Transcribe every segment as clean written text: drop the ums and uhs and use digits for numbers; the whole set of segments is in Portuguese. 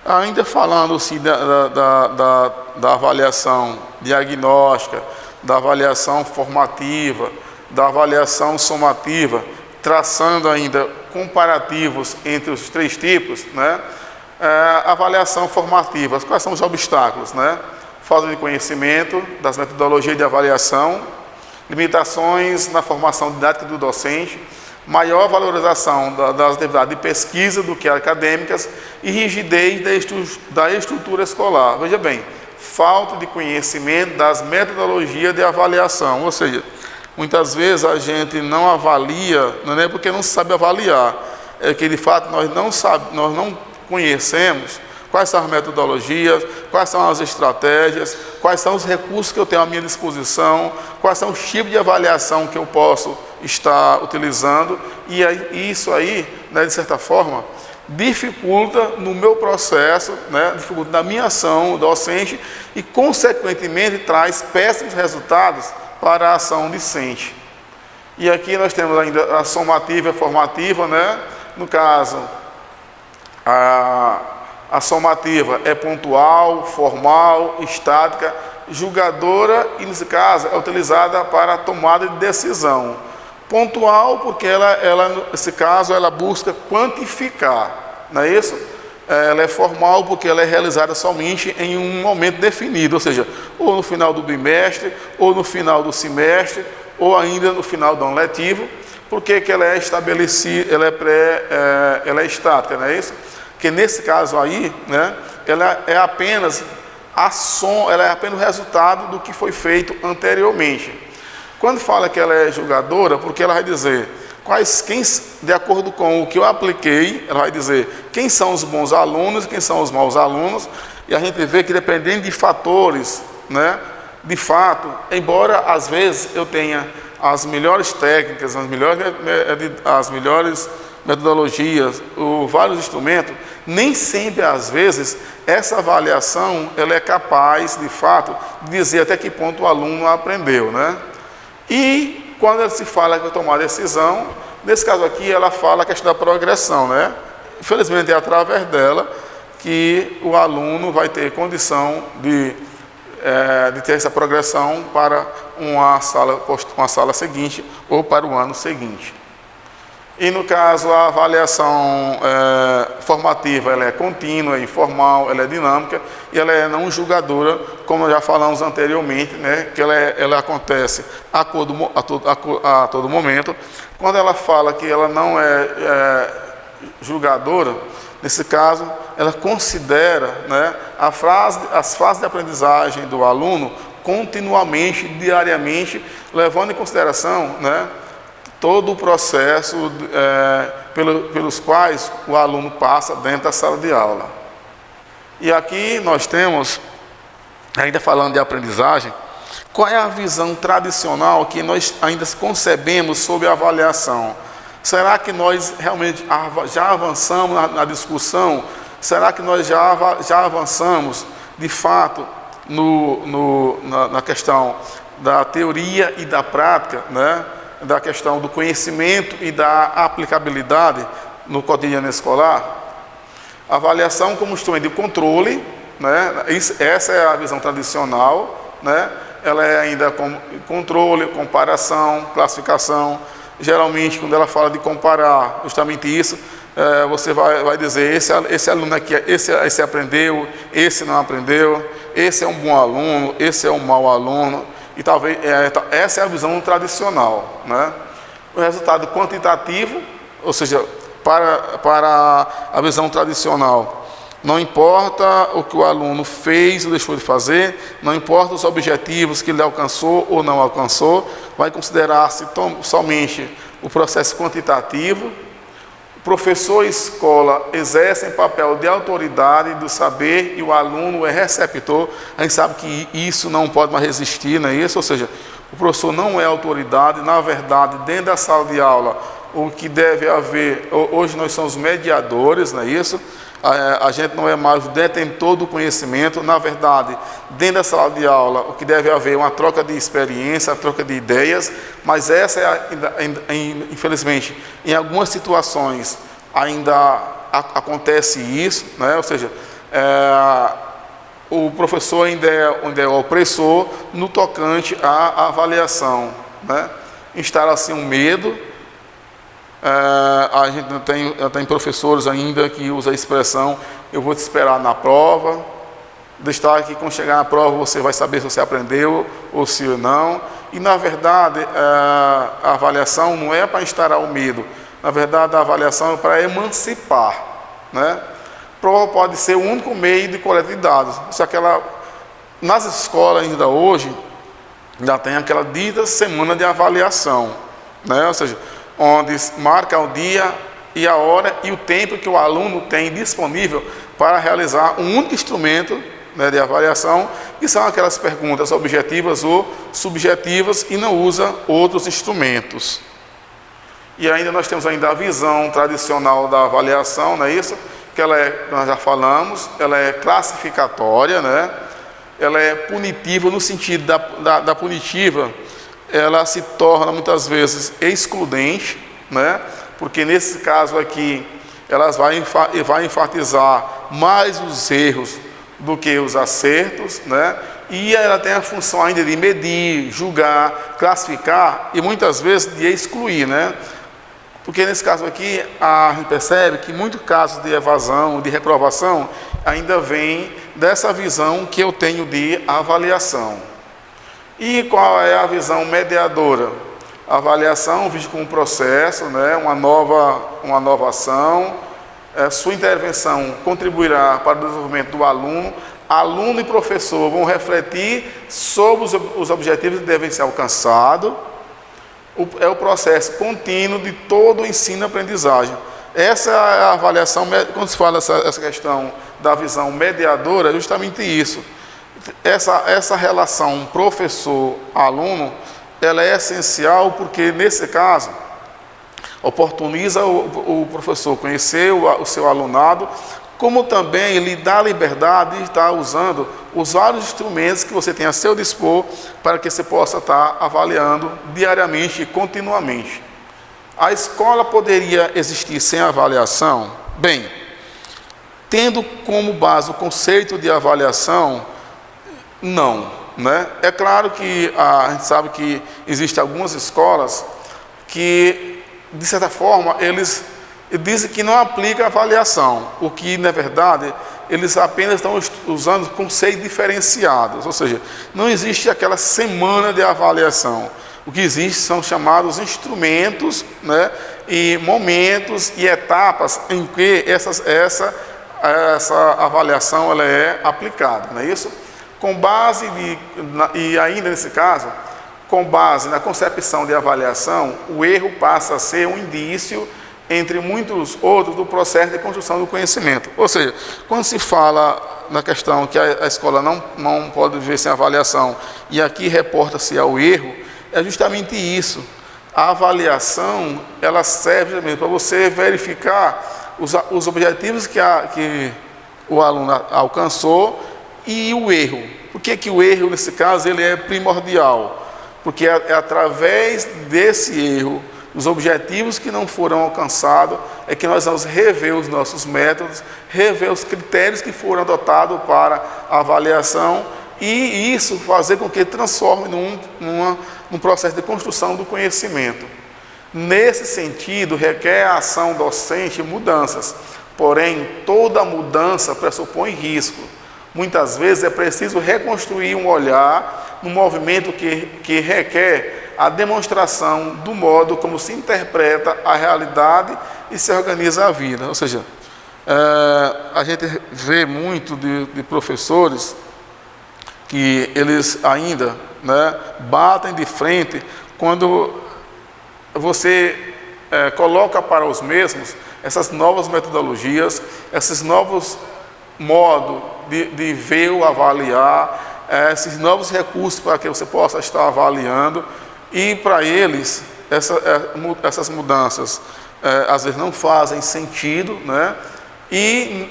Ainda falando-se da avaliação diagnóstica, da avaliação formativa, da avaliação somativa, traçando ainda comparativos entre os três tipos, né? Avaliação formativa, quais são os obstáculos, né? Falta de conhecimento das metodologias de avaliação, limitações na formação didática do docente, maior valorização das atividades de pesquisa do que acadêmicas e rigidez da estrutura escolar. Veja bem, falta de conhecimento das metodologias de avaliação, ou seja, muitas vezes a gente não avalia, não é porque não sabe avaliar, é que de fato nós não conhecemos quais são as metodologias, quais são as estratégias, quais são os recursos que eu tenho à minha disposição, quais são os tipos de avaliação que eu posso estar utilizando, e isso aí, né, de certa forma, dificulta no meu processo, né, dificulta na minha ação docente e, consequentemente, traz péssimos resultados para a ação discente. E aqui nós temos ainda a somativa e a formativa, né? No caso, a somativa é pontual, formal, estática, julgadora e, nesse caso, é utilizada para a tomada de decisão. Pontual porque nesse caso, ela busca quantificar, não é isso? Ela é formal porque ela é realizada somente em um momento definido, ou seja, ou no final do bimestre, ou no final do semestre, ou ainda no final do ano letivo. Por que ela é estabelecida, ela é estática, não é isso? Porque nesse caso aí, né, ela é apenas o resultado do que foi feito anteriormente. Quando fala que ela é julgadora, porque ela vai dizer de acordo com o que eu apliquei, ela vai dizer quem são os bons alunos, quem são os maus alunos, e a gente vê que dependendo de fatores, né, de fato, embora às vezes eu tenha as melhores técnicas, as melhores metodologias, vários instrumentos, nem sempre, às vezes, essa avaliação ela é capaz, de fato, de dizer até que ponto o aluno aprendeu, né? E quando ela se fala que eu tomar decisão, nesse caso aqui, ela fala a questão da progressão, né? Infelizmente, é através dela que o aluno vai ter condição de ter essa progressão para uma sala seguinte ou para o ano seguinte. E no caso, a avaliação formativa, ela é contínua, informal, ela é dinâmica e ela é não julgadora, como já falamos anteriormente, né, que ela acontece a todo momento. Quando ela fala que ela não é julgadora, nesse caso, ela considera, né, as fases de aprendizagem do aluno continuamente, diariamente, levando em consideração, né, todo o processo pelos quais o aluno passa dentro da sala de aula. E aqui nós temos, ainda falando de aprendizagem, qual é a visão tradicional que nós ainda concebemos sobre a avaliação? Será que nós realmente já avançamos na discussão? Será que nós já avançamos, de fato, na questão da teoria e da prática, né? Da questão do conhecimento e da aplicabilidade no cotidiano escolar? A avaliação como instrumento de controle, né? Essa é a visão tradicional, né? Ela é ainda como controle, comparação, classificação. Geralmente, quando ela fala de comparar justamente isso, você vai dizer, esse aluno aqui, esse aprendeu, esse não aprendeu, esse é um bom aluno, esse é um mau aluno. E talvez essa é a visão tradicional, né? O resultado quantitativo, ou seja, para a visão tradicional, não importa o que o aluno fez ou deixou de fazer, não importa os objetivos que ele alcançou ou não alcançou, vai considerar-se somente o processo quantitativo. O professor e escola exercem papel de autoridade do saber e o aluno é receptor. A gente sabe que isso não pode mais resistir, não é isso? Ou seja, o professor não é autoridade. Na verdade, dentro da sala de aula, o que deve haver, hoje nós somos mediadores, não é isso? A gente não é mais o detentor do conhecimento. Na verdade, dentro da sala de aula, o que deve haver é uma troca de experiência, uma troca de ideias, mas essa infelizmente, em algumas situações ainda acontece isso, né? Ou seja, o professor ainda é opressor no tocante à avaliação, né? Instala assim um medo. A gente tem professores ainda que usam a expressão: eu vou te esperar na prova. Destaque que quando chegar na prova você vai saber se você aprendeu ou se não. E na verdade a avaliação não é para instaurar o medo. Na verdade a avaliação é para emancipar, né? Prova pode ser o único meio de coleta de dados. Só que nas escolas ainda hoje já tem aquela dita semana de avaliação, né? Ou seja, onde marca o dia e a hora e o tempo que o aluno tem disponível para realizar um único instrumento, né, de avaliação, que são aquelas perguntas objetivas ou subjetivas, e não usa outros instrumentos. E ainda nós temos ainda a visão tradicional da avaliação, não é isso? Que nós já falamos, ela é classificatória, né? Ela é punitiva no sentido da punitiva, ela se torna muitas vezes excludente, né? Porque nesse caso aqui, elas vai enfatizar mais os erros do que os acertos, né? E ela tem a função ainda de medir, julgar, classificar e muitas vezes de excluir, né? Porque nesse caso aqui, a gente percebe que muitos casos de evasão, de reprovação, ainda vem dessa visão que eu tenho de avaliação. E qual é a visão mediadora? A avaliação vista como um processo, né? uma nova ação. Sua intervenção contribuirá para o desenvolvimento do aluno. Aluno e professor vão refletir sobre os objetivos que devem ser alcançados. É o processo contínuo de todo o ensino-aprendizagem. Essa é a avaliação, quando se fala essa questão da visão mediadora, é justamente isso. Essa relação professor-aluno, ela é essencial porque, nesse caso, oportuniza o professor conhecer o seu alunado, como também lhe dá a liberdade de estar usando os vários instrumentos que você tem a seu dispor para que você possa estar avaliando diariamente e continuamente. A escola poderia existir sem avaliação? Bem, tendo como base o conceito de avaliação, não, né? É claro que a gente sabe que existem algumas escolas que, de certa forma, eles dizem que não aplica a avaliação, o que, na verdade, eles apenas estão usando conceitos diferenciados, ou seja, não existe aquela semana de avaliação. O que existe são chamados instrumentos, né, e momentos e etapas em que essa avaliação ela é aplicada, não é isso? Com base e ainda nesse caso, com base na concepção de avaliação, o erro passa a ser um indício, entre muitos outros, do processo de construção do conhecimento. Ou seja, quando se fala na questão que a escola não pode viver sem avaliação, e aqui reporta-se ao erro, é justamente isso. A avaliação, ela serve também para você verificar os objetivos que o aluno alcançou e o erro. Por que o erro, nesse caso, ele é primordial? Porque é através desse erro, os objetivos que não foram alcançados, é que nós vamos rever os nossos métodos, rever os critérios que foram adotados para a avaliação, e isso fazer com que transforme num processo de construção do conhecimento. Nesse sentido, requer a ação docente mudanças, porém, toda mudança pressupõe risco. Muitas vezes é preciso reconstruir um olhar num movimento que requer a demonstração do modo como se interpreta a realidade e se organiza a vida. Ou seja, a gente vê muito de professores que eles ainda, né, batem de frente quando você coloca para os mesmos essas novas metodologias, esses novos modos de ver ou avaliar, esses novos recursos para que você possa estar avaliando. E para eles, essas mudanças às vezes não fazem sentido, né? E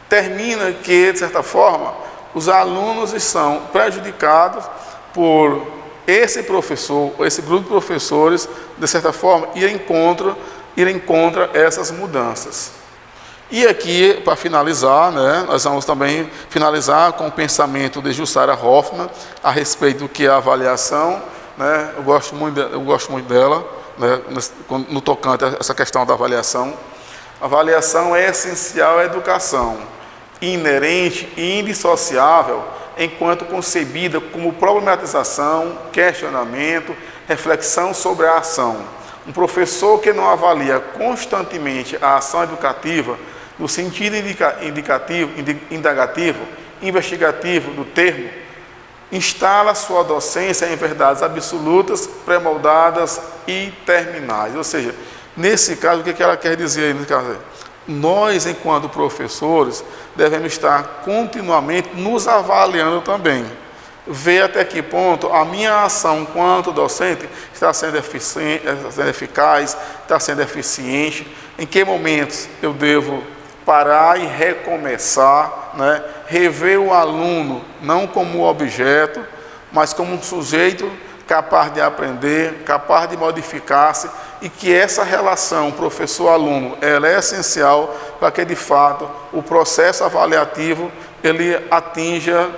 termina que, de certa forma, os alunos estão prejudicados por esse professor, esse grupo de professores, de certa forma, ir em contra essas mudanças. E aqui, para finalizar, né, nós vamos também finalizar com o pensamento de Jussara Hoffmann a respeito do que é a avaliação, né? Eu gosto muito dela, né, no tocante a essa questão da avaliação. A avaliação é essencial à educação, inerente e indissociável, enquanto concebida como problematização, questionamento, reflexão sobre a ação. Um professor que não avalia constantemente a ação educativa no sentido indagativo, investigativo do termo, instala sua docência em verdades absolutas, pré-moldadas e terminais. Ou seja, nesse caso, o que ela quer dizer? Nós, enquanto professores, devemos estar continuamente nos avaliando também. Ver até que ponto a minha ação enquanto docente está sendo eficaz, está sendo eficiente, em que momentos eu devo parar e recomeçar, né? Rever o aluno não como objeto, mas como um sujeito capaz de aprender, capaz de modificar-se, e que essa relação professor-aluno ela é essencial para que de fato o processo avaliativo ele atinja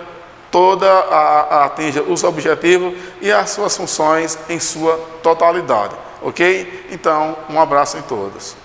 os objetivos e as suas funções em sua totalidade, ok? Então, um abraço em todos.